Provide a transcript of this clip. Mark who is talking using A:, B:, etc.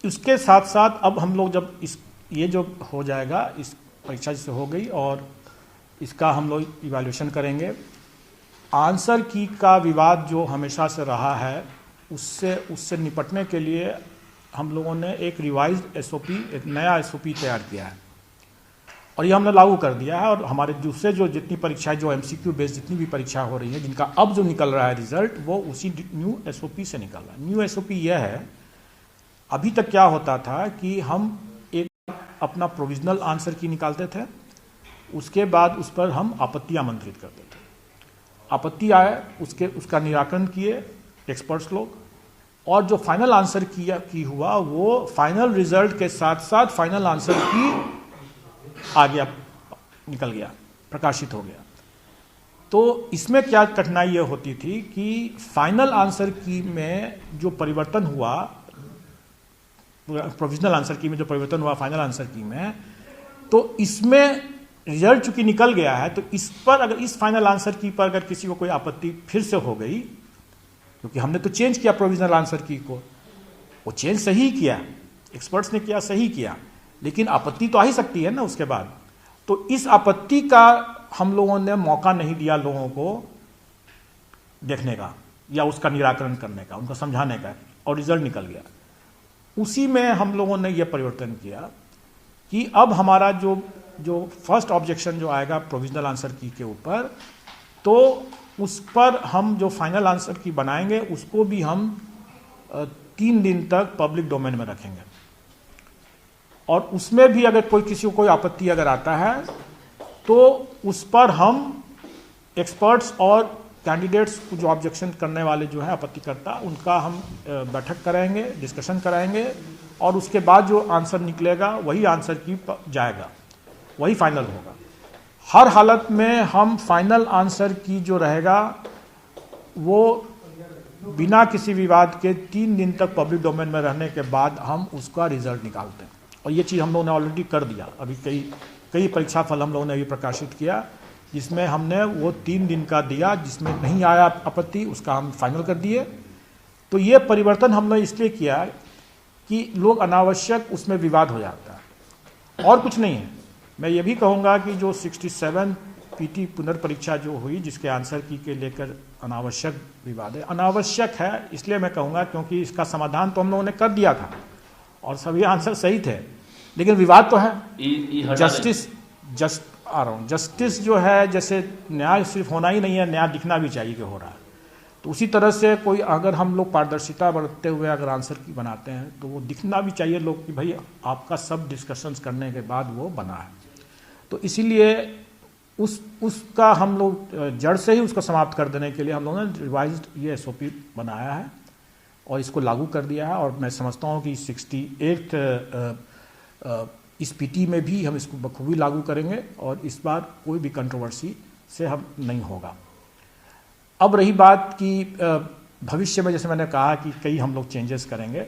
A: उसके साथ साथ अब हम लोग जब ये जो हो जाएगा, इस परीक्षा जैसे हो गई और इसका हम लोग इवैल्यूएशन करेंगे। आंसर की का विवाद जो हमेशा से रहा है, उससे निपटने के लिए हम लोगों ने एक रिवाइज्ड एसओपी, एक नया एसओपी तैयार किया है और ये हमने लागू कर दिया है। और हमारे दूसरे जो जितनी परीक्षाएं, जो एमसीक्यू बेस्ड जितनी भी परीक्षा हो रही है, जिनका अब जो निकल रहा है रिजल्ट, वो उसी न्यू एसओपी से निकल रहा है। न्यू एसओपी यह है, अभी तक क्या होता था कि हम एक अपना प्रोविजनल आंसर की निकालते थे, उसके बाद उस पर हम आपत्ति आमंत्रित करते थे। आपत्ति आए, उसका निराकरण किए एक्सपर्ट्स लोग, और जो फाइनल आंसर की हुआ वो फाइनल रिजल्ट के साथ साथ फाइनल आंसर की आ गया, निकल गया, प्रकाशित हो गया। तो इसमें क्या कठिनाई ये होती थी कि फाइनल आंसर की में जो परिवर्तन हुआ, प्रोविजनल आंसर की में जो परिवर्तन हुआ फाइनल आंसर की में, तो इसमें रिजल्ट चूंकि निकल गया है, तो इस पर अगर इस फाइनल आंसर की पर अगर किसी को कोई आपत्ति फिर से हो गई, क्योंकि हमने तो चेंज किया प्रोविजनल आंसर की को, वो चेंज सही किया, एक्सपर्ट्स ने किया, सही किया, लेकिन आपत्ति तो आ ही सकती है ना उसके बाद। तो इस आपत्ति का हम लोगों ने मौका नहीं दिया लोगों को देखने का या उसका निराकरण करने का, उनको समझाने का, और रिजल्ट निकल गया। उसी में हम लोगों ने यह परिवर्तन किया कि अब हमारा जो फर्स्ट ऑब्जेक्शन जो आएगा प्रोविजनल आंसर की के ऊपर, तो उस पर हम जो फाइनल आंसर की बनाएंगे उसको भी हम 3 दिन तक पब्लिक डोमेन में रखेंगे। और उसमें भी अगर किसी को कोई आपत्ति अगर आता है तो उस पर हम एक्सपर्ट्स और कैंडिडेट्स जो ऑब्जेक्शन करने वाले जो है आपत्तिकर्ता, उनका हम बैठक कराएंगे, डिस्कशन कराएंगे, और उसके बाद जो आंसर निकलेगा वही आंसर की जाएगा, वही फाइनल होगा। हर हालत में हम फाइनल आंसर की जो रहेगा वो बिना किसी विवाद के 3 दिन तक पब्लिक डोमेन में रहने के बाद हम उसका रिजल्ट निकालते हैं। और ये चीज़ हम लोगों ने ऑलरेडी कर दिया। अभी कई परीक्षा फल हम लोगों ने अभी प्रकाशित किया, जिसमें हमने वो 3 दिन का दिया, जिसमें नहीं आया आपत्ति उसका हम फाइनल कर दिए। तो ये परिवर्तन हमने इसलिए किया कि लोग अनावश्यक उसमें विवाद हो जाता है, और कुछ नहीं है। मैं ये भी कहूँगा कि जो 67 पीटी पुनर्परीक्षा जो हुई, जिसके आंसर की के लेकर अनावश्यक विवाद है, अनावश्यक है इसलिए मैं कहूँगा क्योंकि इसका समाधान तो हम लोगों ने कर दिया था और सभी आंसर सही थे, लेकिन विवाद तो है। जस्टिस जो है, जैसे न्याय सिर्फ होना ही नहीं है, न्याय दिखना भी चाहिए कि हो रहा है। तो उसी तरह से कोई अगर हम लोग पारदर्शिता बरतते हुए अगर आंसर की बनाते हैं तो वो दिखना भी चाहिए लोग कि भाई आपका सब डिस्कशंस करने के बाद वो बना है। तो इसीलिए उसका हम लोग जड़ से ही उसको समाप्त कर देने के लिए हम लोगों ने रिवाइज्ड ये एसओपी बनाया है और इसको लागू कर दिया है। और मैं समझता हूँ कि 68 इस पीटी में भी हम इसको बखूबी लागू करेंगे और इस बार कोई भी कंट्रोवर्सी से हम नहीं होगा। अब रही बात कि भविष्य में, जैसे मैंने कहा कि कई हम लोग चेंजेस करेंगे।